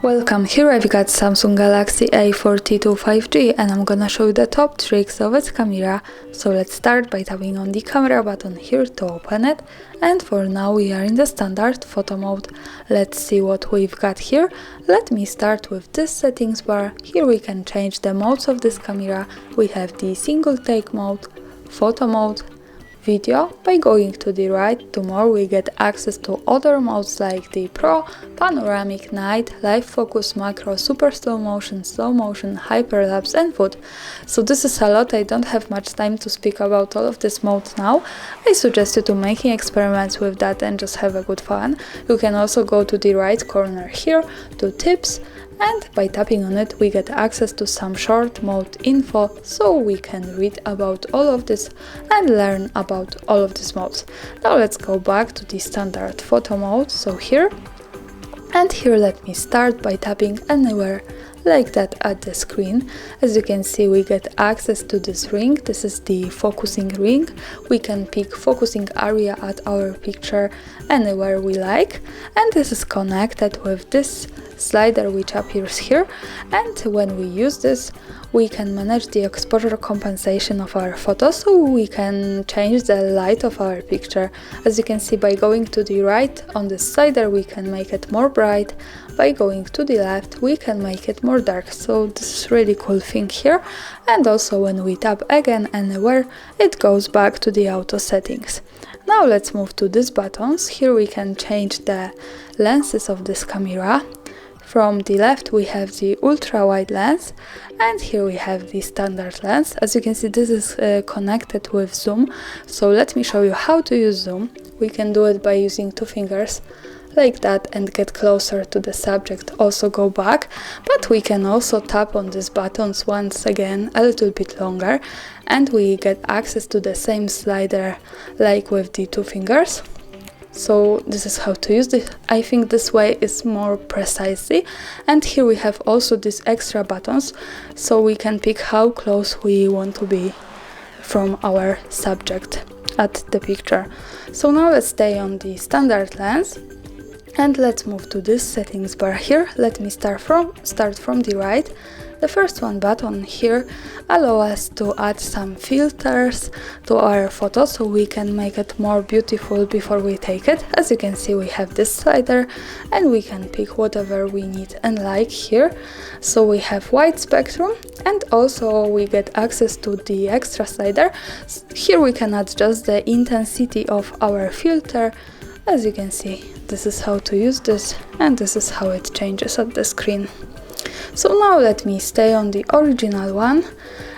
Welcome, here I've got Samsung Galaxy A42 5G and I'm gonna show you the top tricks of its camera. So let's start by tapping on the camera button here to open it, and for now we are in the standard photo mode. Let's see what we've got here. Let me start with this settings bar. Here we can change the modes of this camera. We have the single take mode, photo mode, video. By going to the right to more, we get access to other modes like the Pro, Panoramic, Night, Live Focus, Macro, Super Slow Motion, Hyperlapse and Food. So this is a lot. I don't have much time to speak about all of these modes now. I suggest you to making experiments with that and just have a good fun. You can also go to the right corner here to tips, and by tapping on it we get access to some short mode info, so we can read about all of this and learn about all of these modes. Now let's go back to the standard photo mode, so here let me start by tapping anywhere like that at the screen. As you can see, we get access to this ring. This is the focusing ring. We can pick focusing area at our picture anywhere we like, and this is connected with this slider which appears here, and when we use this we can manage the exposure compensation of our photo, so we can change the light of our picture. As you can see, by going to the right on this slider we can make it more bright, by going to the left we can make it more dark, so this is really cool thing here. And also when we tap again anywhere, it goes back to the auto settings. Now let's move to these buttons. Here we can change the lenses of this camera. From the left we have the ultra wide lens, and here we have the standard lens. As you can see, this is connected with zoom, so let me show you how to use zoom. We can do it by using two fingers like that and get closer to the subject, also go back, but we can also tap on these buttons once again a little bit longer and we get access to the same slider like with the two fingers. So this is how to use this. I think this way is more precisely. And here we have also these extra buttons, so we can pick how close we want to be from our subject at the picture. So now let's stay on the standard lens and let's move to this settings bar here. Let me start from the right. The first one button here allows us to add some filters to our photo, so we can make it more beautiful before we take it. As you can see, we have this slider and we can pick whatever we need and like here. So we have wide spectrum, and also we get access to the extra slider. Here we can adjust the intensity of our filter. As you can see, this is how to use this, and this is how it changes at the screen. So now let me stay on the original one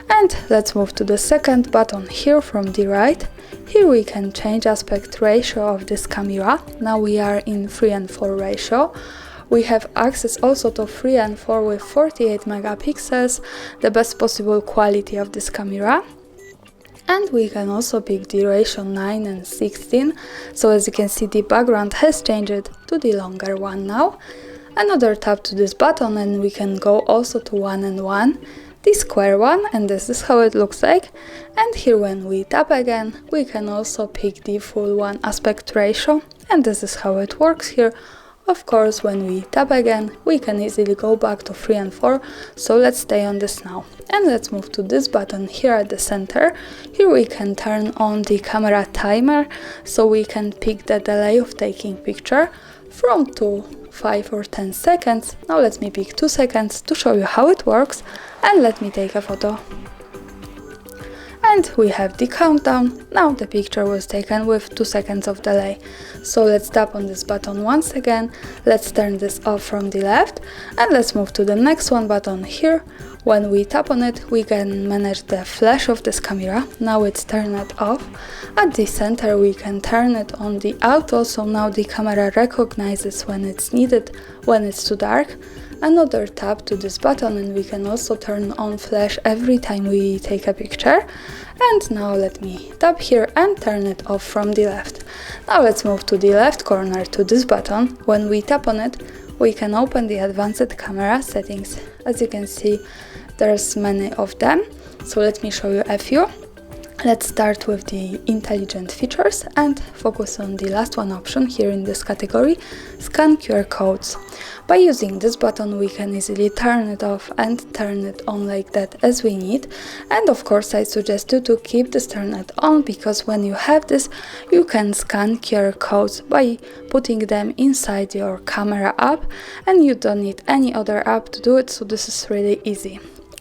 and let's move to the second button here from the right. Here we can change aspect ratio of this camera. Now we are in 3:4 ratio. We have access also to 3:4 with 48 megapixels, the best possible quality of this camera. And we can also pick the ratio 9 and 16. So as you can see, the background has changed to the longer one now. Another tap to this button and we can go also to 1 and 1, the square one, and this is how it looks like. And here when we tap again, we can also pick the full one aspect ratio, and this is how it works here. Of course, when we tap again, we can easily go back to 3:4, so let's stay on this now. And let's move to this button here at the center. Here we can turn on the camera timer, so we can pick the delay of taking picture from 2, 5 or 10 seconds. Now let me pick 2 seconds to show you how it works, and let me take a photo. And we have the countdown. Now the picture was taken with 2 seconds of delay. So let's tap on this button once again. Let's turn this off from the left, and let's move to the next one button here. When we tap on it, we can manage the flash of this camera. Now it's turned off. At the center we can turn it on the auto, so now the camera recognizes when it's needed, when it's too dark. Another tap to this button and we can also turn on flash every time we take a picture. And now let me tap here and turn it off from the left. Now let's move to the left corner to this button. When we tap on it, we can open the advanced camera settings. As you can see, there's many of them, so let me show you a few. Let's start with the intelligent features and focus on the last one option here in this category, scan QR codes. By using this button we can easily turn it off and turn it on like that as we need, and of course I suggest you to keep this turned on, because when you have this you can scan QR codes by putting them inside your camera app and you don't need any other app to do it, so this is really easy.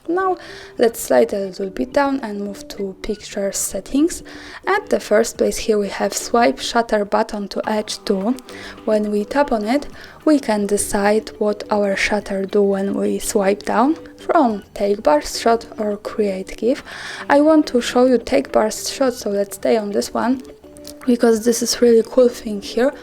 Now let's slide a little bit down and move to picture settings. At the first place here we have swipe shutter button to edge 2. When we tap on it we can decide what our shutter do when we swipe down, from take burst shot or create GIF. I want to show you take burst shot, so let's stay on this one because this is really cool thing here.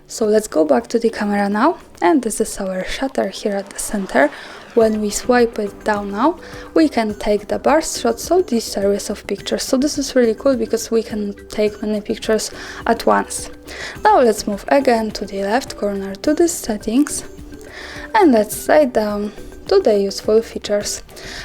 So let's go back to the camera now, and this is our shutter here at the center. When we swipe it down now, we can take the burst shot, so this series of pictures. So this is really cool because we can take many pictures at once. Now let's move again to the left corner to the settings, and let's slide down to the useful features.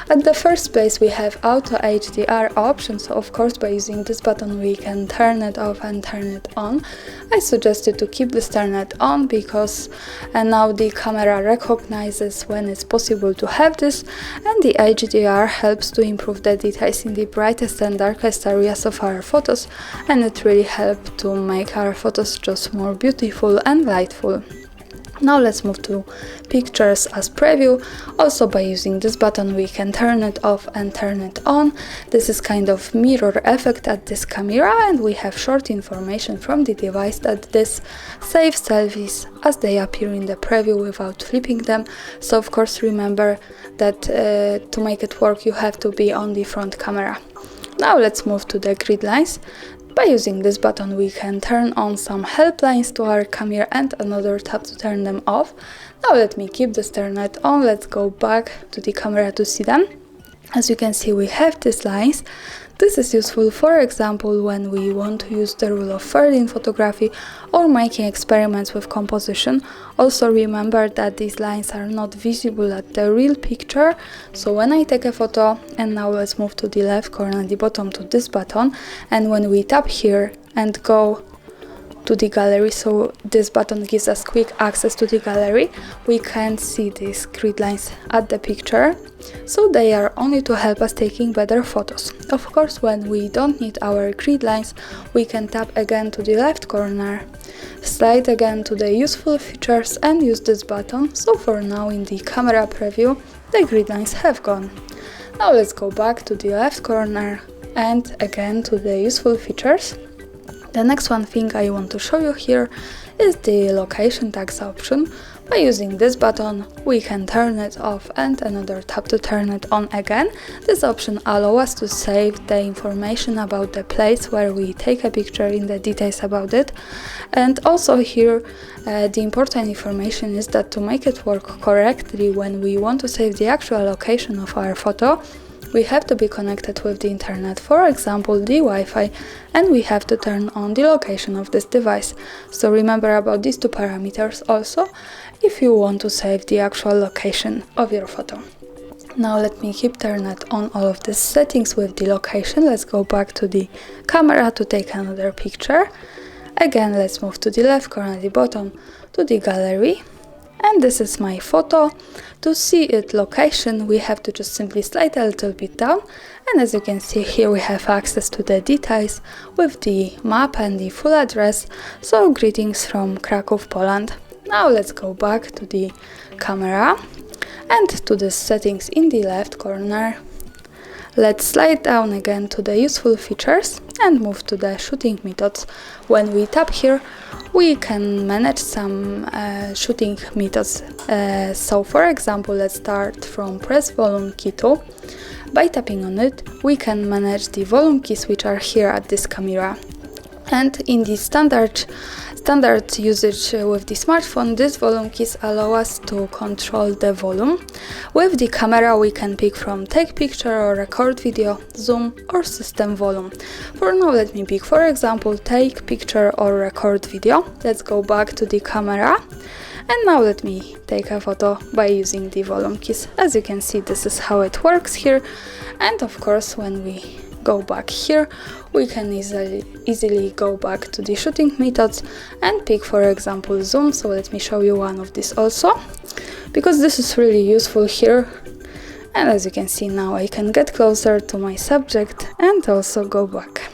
At the first place we have auto HDR option, so of course by using this button we can turn it off and turn it on. I suggest you to keep this turned on because now the camera recognizes when it's possible to have this, and the HDR helps to improve the details in the brightest and darkest areas of our photos, and it really helps to make our photos just more beautiful and lightful. Now let's move to pictures as preview. Also by using this button we can turn it off and turn it on. This is kind of mirror effect at this camera, and we have short information from the device that this saves selfies as they appear in the preview without flipping them. So of course remember that to make it work you have to be on the front camera. Now let's move to the grid lines. By using this button we can turn on some helplines to our camera and another tap to turn them off. Now let me keep this turned on. Let's go back to the camera to see them. As you can see we have these lines. This is useful, for example, when we want to use the rule of thirds in photography or making experiments with composition. Also remember that these lines are not visible at the real picture, so when I take a photo, and now let's move to the left corner at the bottom to this button, and when we tap here and go to the gallery, so this button gives us quick access to the gallery, we can see these grid lines at the picture, so they are only to help us taking better photos. Of course when we don't need our grid lines we can tap again to the left corner, slide again to the useful features and use this button. So for now in the camera preview the grid lines have gone. Now let's go back to the left corner and again to the useful features. The next one thing I want to show you here is the location tags option. By using this button we can turn it off and another tap to turn it on again. This option allows us to save the information about the place where we take a picture in the details about it. And also here the important information is that to make it work correctly, when we want to save the actual location of our photo, we have to be connected with the internet, for example the Wi-Fi, and we have to turn on the location of this device. So remember about these two parameters also if you want to save the actual location of your photo. Now let me keep turned on all of these settings with the location. Let's go back to the camera to take another picture. Again let's move to the left corner at the bottom to the gallery. And this is my photo. To see its location we have to just simply slide a little bit down, and as you can see here we have access to the details with the map and the full address. So greetings from Kraków, Poland. Now let's go back to the camera and to the settings in the left corner. Let's slide down again to the useful features and move to the shooting methods. When we tap here we can manage some shooting methods. So for example let's start from press volume key 2. By tapping on it we can manage the volume keys which are here at this camera. And in the standard usage with the smartphone, these volume keys allow us to control the volume. With the camera we can pick from take picture or record video, zoom or system volume. For now let me pick for example take picture or record video. Let's go back to the camera and now let me take a photo by using the volume keys. As you can see this is how it works here, and of course when we go back here, we can easily go back to the shooting methods and pick, for example, zoom. So let me show you one of these also, because this is really useful here. And as you can see now, I can get closer to my subject and also go back.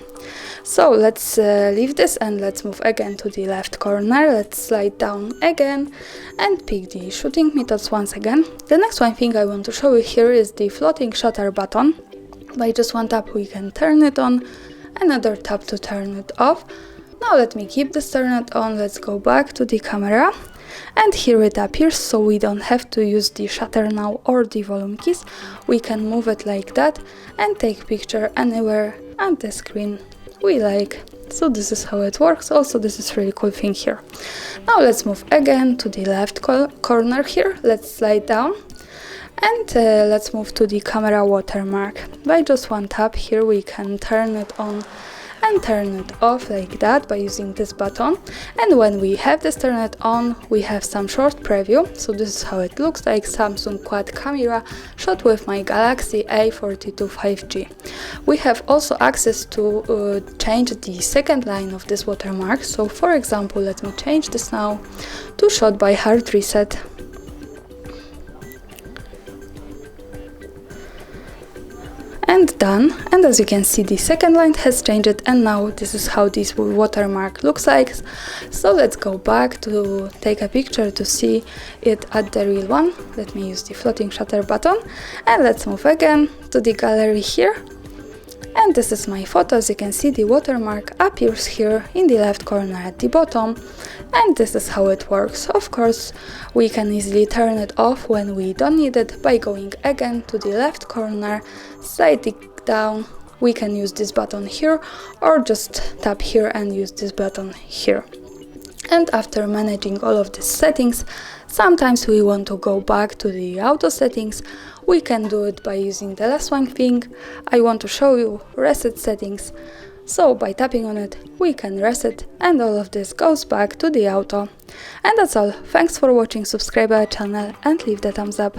So let's leave this and let's move again to the left corner. Let's slide down again and pick the shooting methods once again. The next one thing I want to show you here is the floating shutter button. By just one tap we can turn it on, another tap to turn it off. Now let me keep this turned on. Let's go back to the camera. And here it appears, so we don't have to use the shutter now or the volume keys. We can move it like that and take picture anywhere on the screen we like. So this is how it works. Also, this is really cool thing here. Now let's move again to the left corner here. Let's slide down and let's move to the camera watermark. By just one tap here we can turn it on and turn it off like that by using this button. And when we have this turned on, we have some short preview. So this is how it looks like: Samsung quad camera shot with my Galaxy A42 5G. We have also access to change the second line of this watermark. So for example, let me change this now to shot by hard reset. And done. And as you can see, the second line has changed, and now this is how this watermark looks like. So let's go back to take a picture to see it at the real one. Let me use the floating shutter button and let's move again to the gallery here. And this is my photo. As you can see, the watermark appears here in the left corner at the bottom, and this is how it works. Of course, we can easily turn it off when we don't need it by going again to the left corner, slide it down. We can use this button here or just tap here and use this button here. And after managing all of these settings, sometimes we want to go back to the auto settings. We can do it by using the last one thing. I want to show you reset settings. So by tapping on it, we can reset and all of this goes back to the auto. And that's all. Thanks for watching, subscribe our channel and leave the thumbs up.